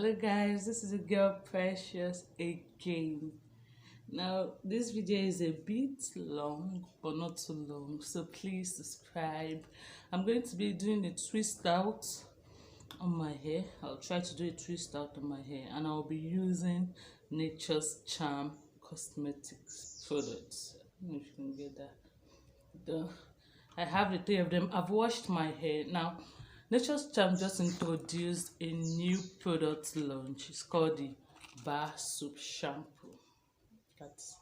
Hello guys, this is a girl Precious again. Now this video is a bit long but not too long, so please subscribe. I'm going to be doing a twist out on my hair. I'll try to do a twist out on my hair and I'll be using Nature's Charm cosmetics products. I don't know if you can get that. The I have the three of them. I've washed my hair. Now, Nature's Charm just introduced a new product launch. It's called the Bar Soap Shampoo. That's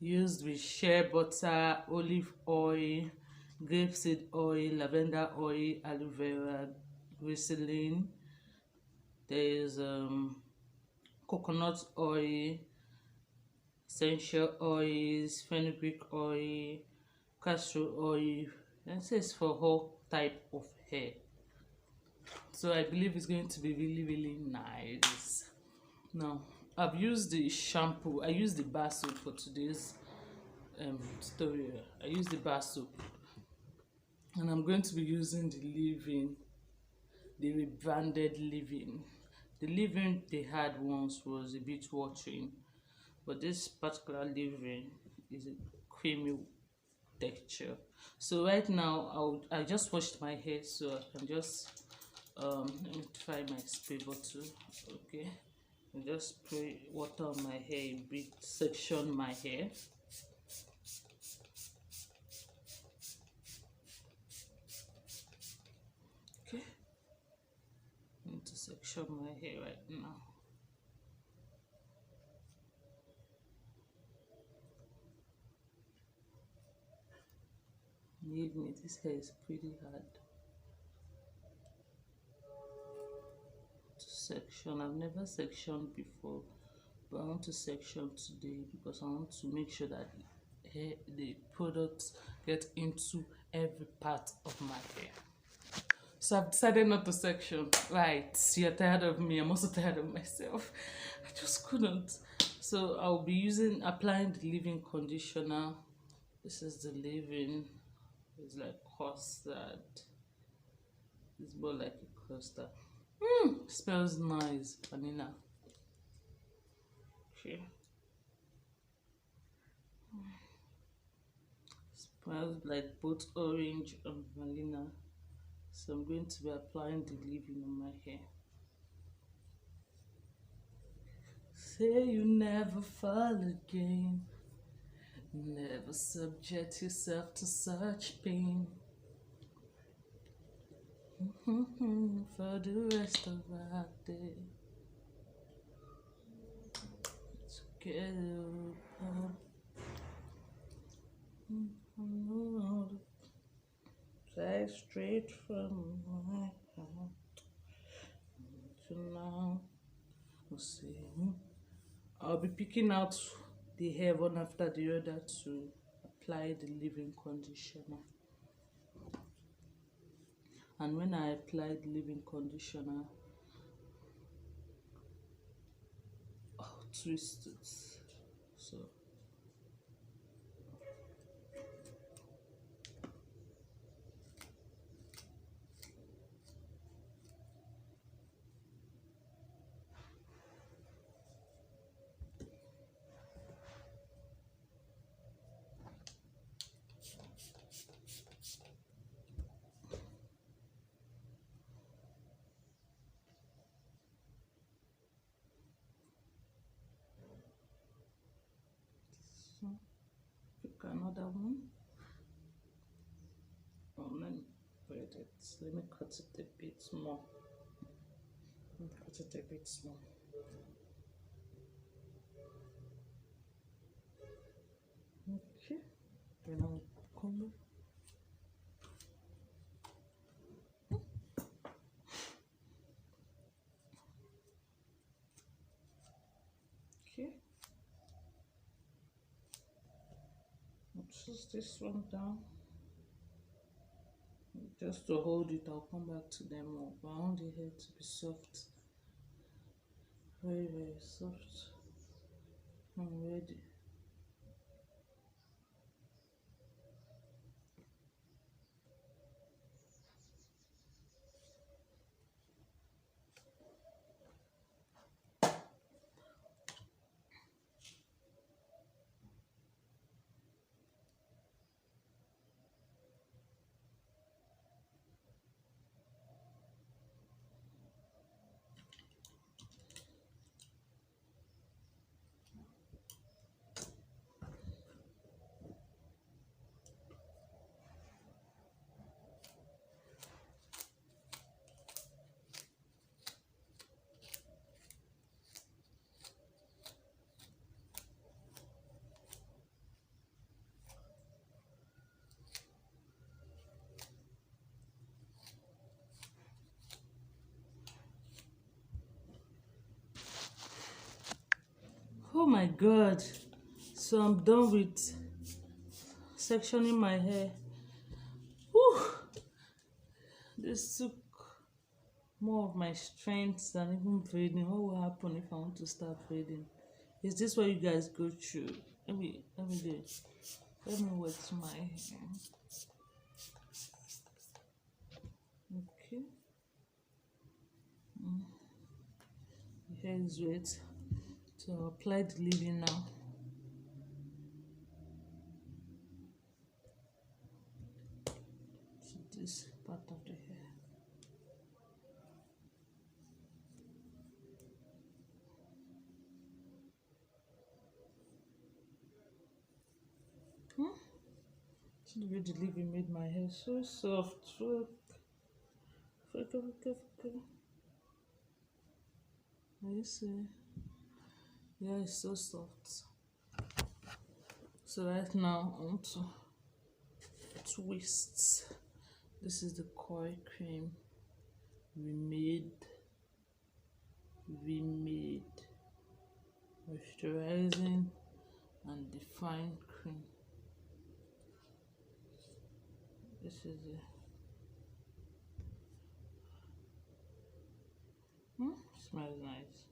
used with shea butter, olive oil, grapeseed oil, lavender oil, aloe vera, glycerin. There's coconut oil, essential oils, fenugreek oil, castor oil, and it says for all type of hair. So I believe it's going to be really nice. Now I've used the shampoo. I used the bar soap for today's tutorial. I used the bar soap, and I'm going to be using the leave-in, the rebranded leave-in. The leave-in they had once was a bit watering, but this particular leave-in is a creamy texture. So right now I just washed my hair, so I can just let me try my spray bottle. Okay, I just spray water on my hair a bit, section my hair. Okay, I need to section my hair right now. Believe me, this hair is pretty hard to section. I've never sectioned before, but I want to section today because I want to make sure that the products get into every part of my hair. So I've decided not to section. Right, you're tired of me, I'm also tired of myself. I just couldn't. So I'll be applying the leave-in conditioner. This is the leave-in. It's like custard. It's more like a custard. Smells nice, vanilla. Okay. Smells like both orange and vanilla. So I'm going to be applying the leave-in on my hair. Say you never fall again. Never subject yourself to such pain. For the rest of our day. Together. Say straight from my heart to now. We'll see. I'll be picking out the hair one after the other to apply the leave-in conditioner. And when I apply the leave-in conditioner, I'll twist it. So pick another one. Let me wait it. Let me cut it a bit more. Cut it a bit small. Okay. Then I'll comb. Okay. I'll choose this one down. Just to hold it, I'll come back to them more. But I want the hair to be soft. Very soft. I'm ready. Oh my god. So I'm done with sectioning my hair. Whew. This took more of my strength than even braiding. What will happen if I want to start braiding? Is this what you guys go through? Let me do it. Let me wet my hair. Okay. The hair is wet. So I'll apply the leave-in now. To this part of the hair. See the way the leave-in made my hair so soft. Look. You see? Yeah, it's so soft. So right now I want to twist. This is the coil cream we made moisturizing and define cream. This is it. Smells nice.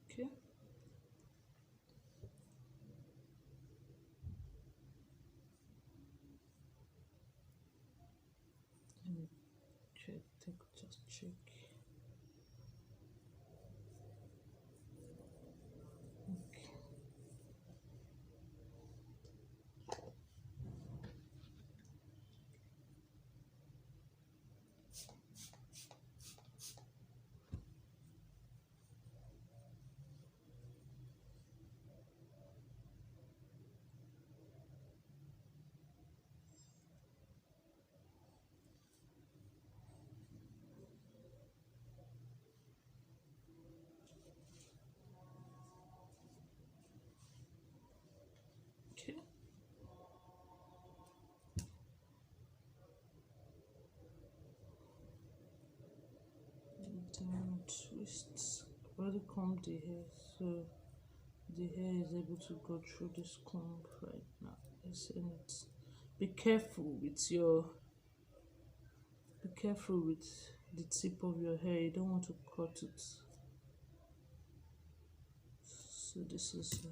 Okay. Let me just check. Okay. Then twist. I've already combed the hair, so the hair is able to go through this comb right now. Listen it. Be careful with the tip of your hair. You don't want to cut it. So this is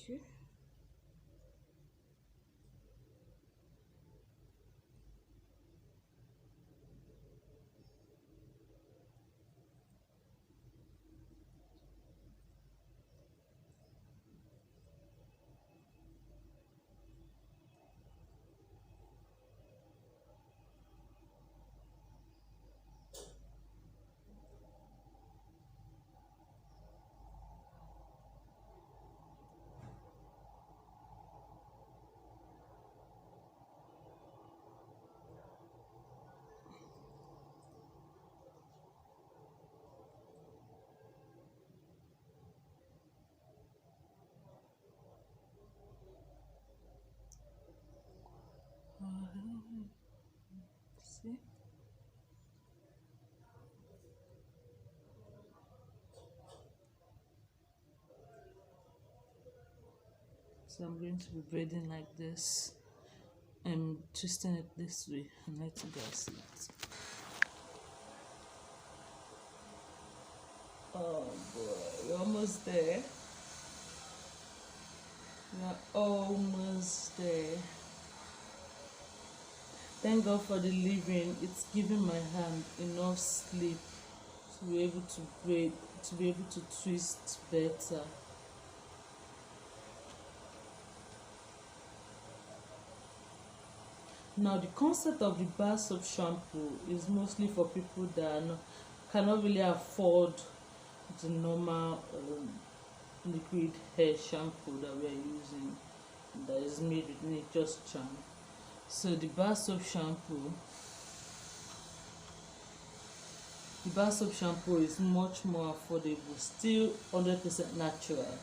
okay. See? So I'm going to be braiding like this and twisting it this way and let you guys see it. Oh boy, we're almost there. We're almost there. Thank God for the leave-in. It's giving my hand enough sleep to be able to braid, to be able to twist better. Now the concept of the bar soap shampoo is mostly for people that cannot really afford the normal liquid hair shampoo that we are using, that is made with nature's charm. So the bar soap shampoo, is much more affordable, still 100% natural,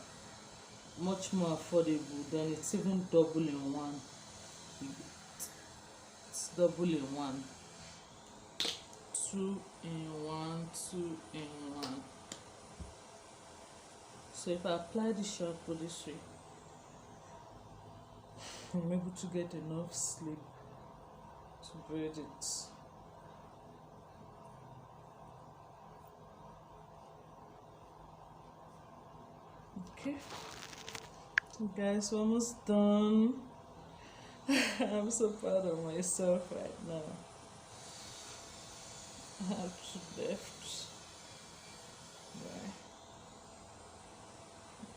much more affordable. Then it's even double in one. It's double in one. 2 in 1, 2 in 1. So if I apply the shampoo this way, I'm able to get enough sleep to braid it. Okay, guys, we're almost done. I'm so proud of myself right now. I have 2 left. Right.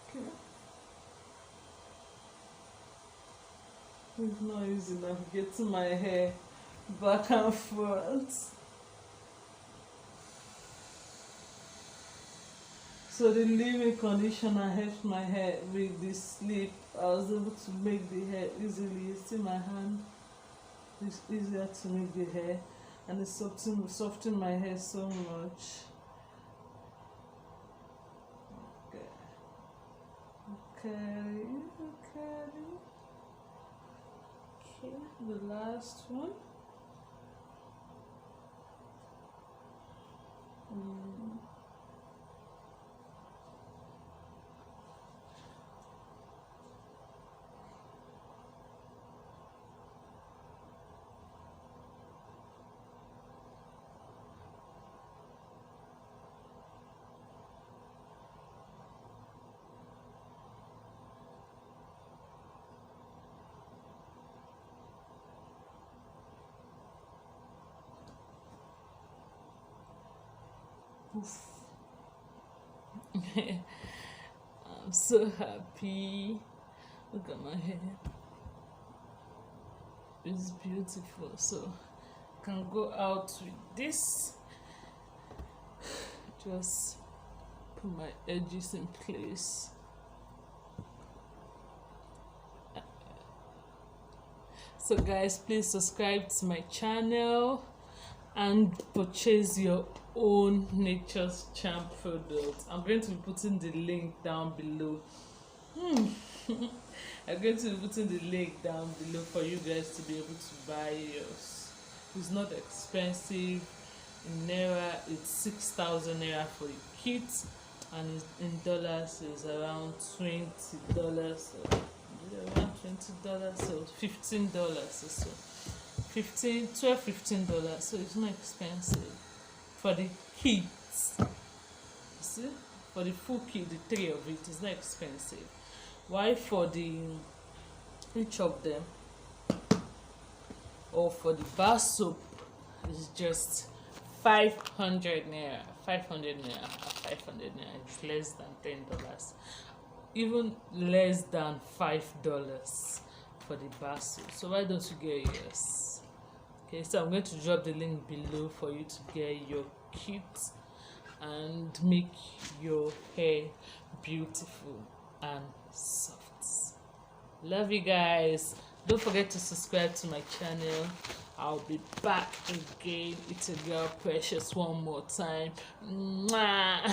Okay. It's not easy navigating my hair back and front. So the leave-in conditioner helps my hair with the sleep. I was able to make the hair easily. You see my hand? It's easier to make the hair, and it's soften my hair so much. Okay. Okay, the last one. Poof. I'm so happy. Look at my hair. It's beautiful. So I can go out with this. Just put my edges in place. So guys, please subscribe to my channel and purchase your own Nature's Charm product. I'm going to be putting the link down below. I'm going to be putting the link down below for you guys to be able to buy yours. It's not expensive. In Naira, it's 6,000 Naira for the kit, and in dollars is around $20. So around $20, so $15 or so. $15, so it's not expensive for the kits. See, for the full kit, the 3 of it is not expensive. Why for the each of them, or for the bar soap, is just 500 Naira. 500 Naira. 500 Naira. It's less than $10. Even less than $5 for the bar soap. So why don't you get yours? Okay, so I'm going to drop the link below for you to get your kit and make your hair beautiful and soft. Love you guys. Don't forget to subscribe to my channel. I'll be back again. It's a girl Precious one more time. Mwah.